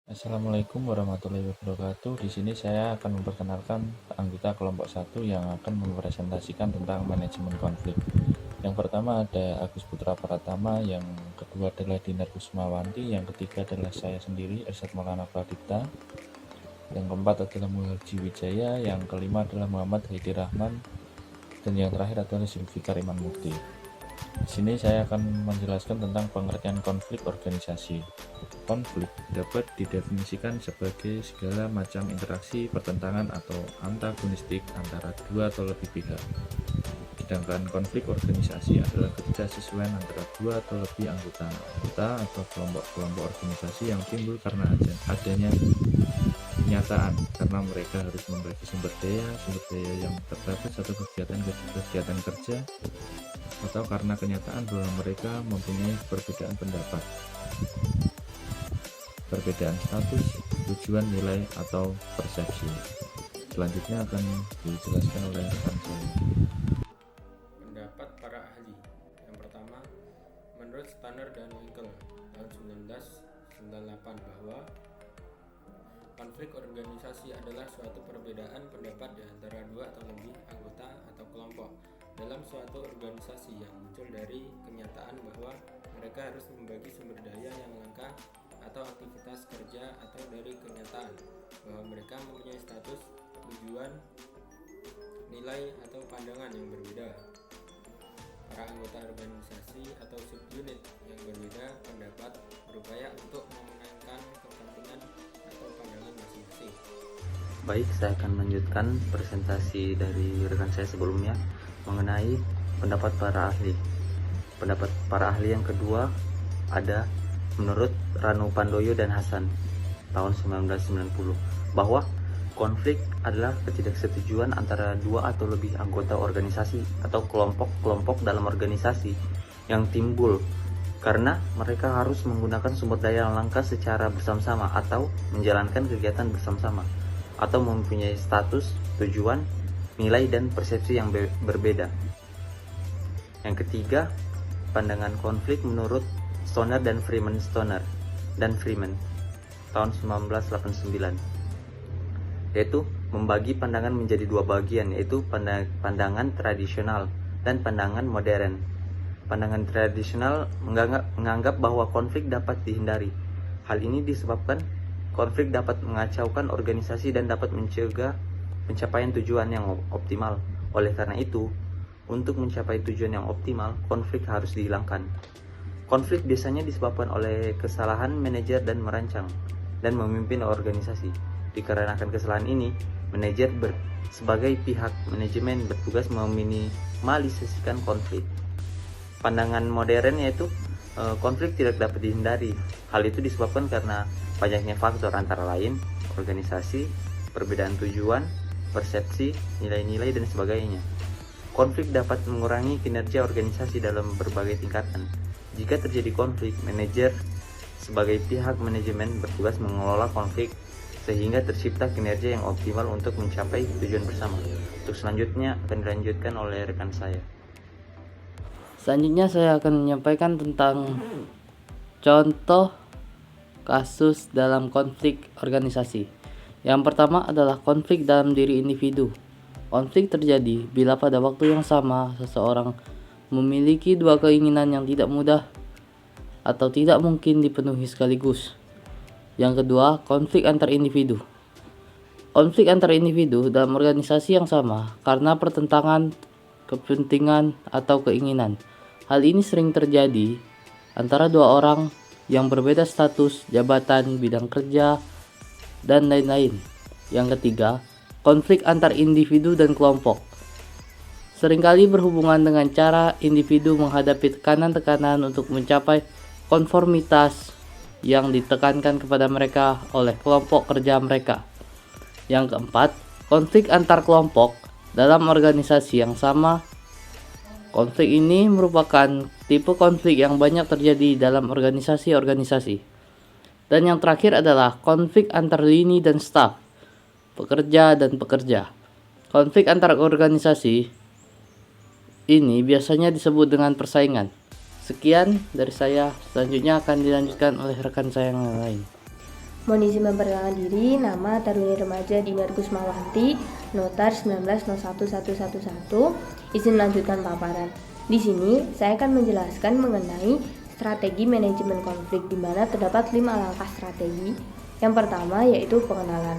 Assalamualaikum warahmatullahi wabarakatuh. Di sini saya akan memperkenalkan anggota kelompok 1 yang akan mempresentasikan tentang manajemen konflik. Yang pertama ada Agus Putra Pratama, yang kedua adalah Dinar Kusmawanti, yang ketiga adalah saya sendiri, Irsad Maulana Pradipta, yang keempat adalah Muhaji Wijaya, yang kelima adalah Muhammad Haidi Rahman, dan yang terakhir adalah Zulfikar Iman Mukti. Di sini saya akan menjelaskan tentang pengertian konflik organisasi. Konflik dapat didefinisikan sebagai segala macam interaksi, pertentangan, atau antagonistik antara dua atau lebih pihak. Sedangkan konflik organisasi adalah ketidaksesuaian antara dua atau lebih anggota atau kelompok-kelompok organisasi yang timbul karena adanya kenyataan karena mereka harus membagi sumber daya yang terbatas atau kegiatan kerja, atau karena kenyataan bahwa mereka mempunyai perbedaan pendapat, perbedaan status, tujuan, nilai, atau persepsi. Selanjutnya akan dijelaskan oleh rekan saya. Pendapat para ahli. Yang pertama, menurut Stanner dan Winkel tahun 1998 bahwa konflik organisasi adalah suatu perbedaan pendapat di antara dua atau lebih anggota atau kelompok dalam suatu organisasi yang muncul dari kenyataan bahwa mereka harus membagi sumber daya yang langka atau aktivitas kerja, atau dari kenyataan bahwa mereka mempunyai status, tujuan, nilai, atau pandangan yang berbeda. Para anggota organisasi atau subunit yang berbeda pendapat berupaya untuk memenangkan kepentingan atau pandangan masing-masing. Baik, saya akan melanjutkan presentasi dari rekan saya sebelumnya mengenai pendapat para ahli. Pendapat para ahli yang kedua ada menurut Ranu Pandoyo dan Hasan tahun 1990 bahwa konflik adalah ketidaksetujuan antara dua atau lebih anggota organisasi atau kelompok-kelompok dalam organisasi yang timbul karena mereka harus menggunakan sumber daya yang langka secara bersama-sama atau menjalankan kegiatan bersama-sama atau mempunyai status, tujuan, nilai, dan persepsi yang berbeda. Yang ketiga, pandangan konflik menurut Stoner dan Freeman tahun 1989, yaitu membagi pandangan menjadi dua bagian, yaitu pandangan tradisional dan pandangan modern. Pandangan tradisional menganggap bahwa konflik dapat dihindari. Hal ini disebabkan konflik dapat mengacaukan organisasi dan dapat mencegah pencapaian tujuan yang optimal. Oleh karena itu, untuk mencapai tujuan yang optimal, konflik harus dihilangkan. Konflik biasanya disebabkan oleh kesalahan manajer dan merancang dan memimpin organisasi. Dikarenakan kesalahan ini, manajer sebagai pihak manajemen bertugas meminimalisasikan konflik. Pandangan modern yaitu konflik tidak dapat dihindari. Hal itu disebabkan karena banyaknya faktor, antara lain organisasi, perbedaan tujuan, persepsi, nilai-nilai, dan sebagainya. Konflik dapat mengurangi kinerja organisasi dalam berbagai tingkatan. Jika terjadi konflik, manajer sebagai pihak manajemen bertugas mengelola konflik sehingga tercipta kinerja yang optimal untuk mencapai tujuan bersama. Untuk selanjutnya akan dilanjutkan oleh rekan saya. Selanjutnya saya akan menyampaikan tentang contoh kasus dalam konflik organisasi. Yang pertama adalah konflik dalam diri individu. Konflik terjadi bila pada waktu yang sama seseorang memiliki dua keinginan yang tidak mudah atau tidak mungkin dipenuhi sekaligus. Yang kedua, konflik antar individu. Konflik antar individu dalam organisasi yang sama karena pertentangan kepentingan atau keinginan. Hal ini sering terjadi antara dua orang yang berbeda status, jabatan, bidang kerja, dan lain-lain. Yang ketiga, konflik antar individu dan kelompok. Seringkali berhubungan dengan cara individu menghadapi tekanan-tekanan untuk mencapai konformitas yang ditekankan kepada mereka oleh kelompok kerja mereka. Yang keempat, konflik antar kelompok dalam organisasi yang sama. Konflik ini merupakan tipe konflik yang banyak terjadi dalam organisasi-organisasi. Dan yang terakhir adalah konflik antar lini dan staf, pekerja dan pekerja. Konflik antar organisasi ini biasanya disebut dengan persaingan. Sekian dari saya, selanjutnya akan dilanjutkan oleh rekan saya yang lain. Mohon izin memperkenalkan diri, nama Taruni Remaja Dinar Kusmawanti, Notar 19011111, izin melanjutkan paparan. Di sini saya akan menjelaskan mengenai strategi manajemen konflik, di mana terdapat 5 langkah strategi. Yang pertama yaitu pengenalan.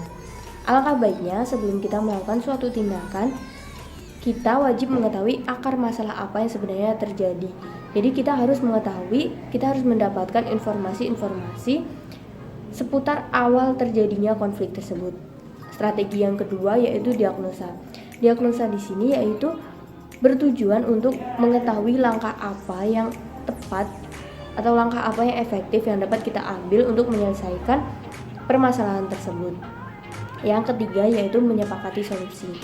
Alangkah baiknya sebelum kita melakukan suatu tindakan, kita wajib mengetahui akar masalah apa yang sebenarnya terjadi. Jadi kita harus mendapatkan informasi-informasi seputar awal terjadinya konflik tersebut. Strategi yang kedua yaitu diagnosa. Diagnosa di sini yaitu bertujuan untuk mengetahui langkah apa yang tepat atau langkah apa yang efektif yang dapat kita ambil untuk menyelesaikan permasalahan tersebut. Yang ketiga yaitu menyepakati solusi.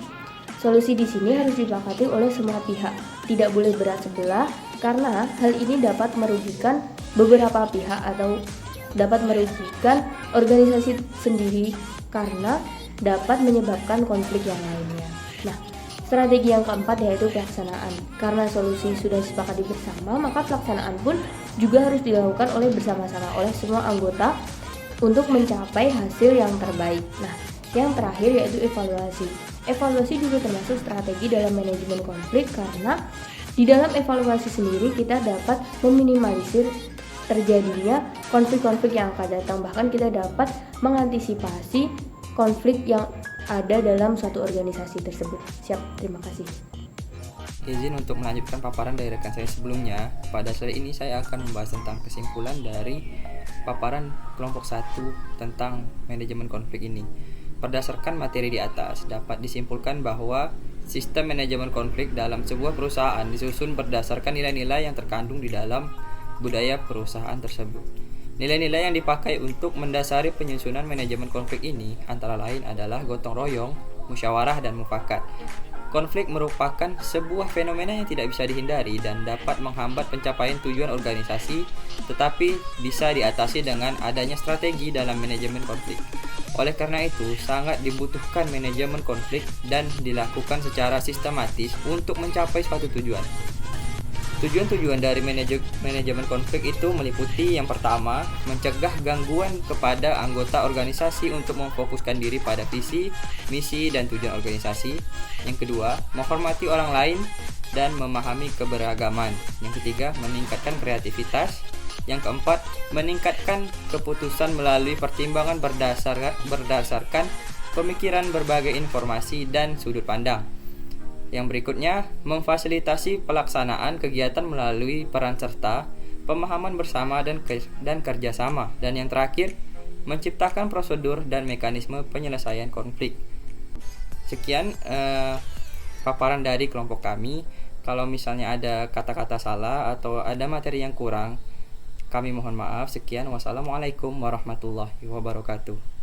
Solusi di sini harus disepakati oleh semua pihak, tidak boleh berat sebelah karena hal ini dapat merugikan beberapa pihak atau dapat merugikan organisasi sendiri karena dapat menyebabkan konflik yang lainnya. Nah, strategi yang keempat yaitu pelaksanaan. Karena solusi sudah disepakati bersama, maka pelaksanaan pun juga harus dilakukan bersama-sama oleh semua anggota untuk mencapai hasil yang terbaik. Nah, yang terakhir yaitu evaluasi. Evaluasi juga termasuk strategi dalam manajemen konflik karena di dalam evaluasi sendiri kita dapat meminimalisir terjadinya konflik-konflik yang akan datang. Bahkan kita dapat mengantisipasi konflik yang ada dalam suatu organisasi tersebut. Siap, terima kasih. Izin untuk melanjutkan paparan dari rekan saya sebelumnya. Pada sore ini saya akan membahas tentang kesimpulan dari paparan kelompok 1 tentang manajemen konflik ini. Berdasarkan materi di atas, dapat disimpulkan bahwa sistem manajemen konflik dalam sebuah perusahaan disusun berdasarkan nilai-nilai yang terkandung di dalam budaya perusahaan tersebut. Nilai-nilai yang dipakai untuk mendasari penyusunan manajemen konflik ini antara lain adalah gotong royong, musyawarah, dan mufakat. Konflik merupakan sebuah fenomena yang tidak bisa dihindari dan dapat menghambat pencapaian tujuan organisasi, tetapi bisa diatasi dengan adanya strategi dalam manajemen konflik. Oleh karena itu, sangat dibutuhkan manajemen konflik dan dilakukan secara sistematis untuk mencapai suatu tujuan. Tujuan-tujuan dari manajemen konflik itu meliputi yang pertama, mencegah gangguan kepada anggota organisasi untuk memfokuskan diri pada visi, misi, dan tujuan organisasi. Yang kedua, menghormati orang lain dan memahami keberagaman. Yang ketiga, meningkatkan kreativitas. Yang keempat, meningkatkan keputusan melalui pertimbangan berdasarkan pemikiran berbagai informasi dan sudut pandang. Yang berikutnya, memfasilitasi pelaksanaan kegiatan melalui peran serta, pemahaman bersama dan kerjasama. Dan yang terakhir, menciptakan prosedur dan mekanisme penyelesaian konflik. Sekian paparan dari kelompok kami. Kalau misalnya ada kata-kata salah atau ada materi yang kurang, kami mohon maaf. Sekian, wassalamualaikum warahmatullahi wabarakatuh.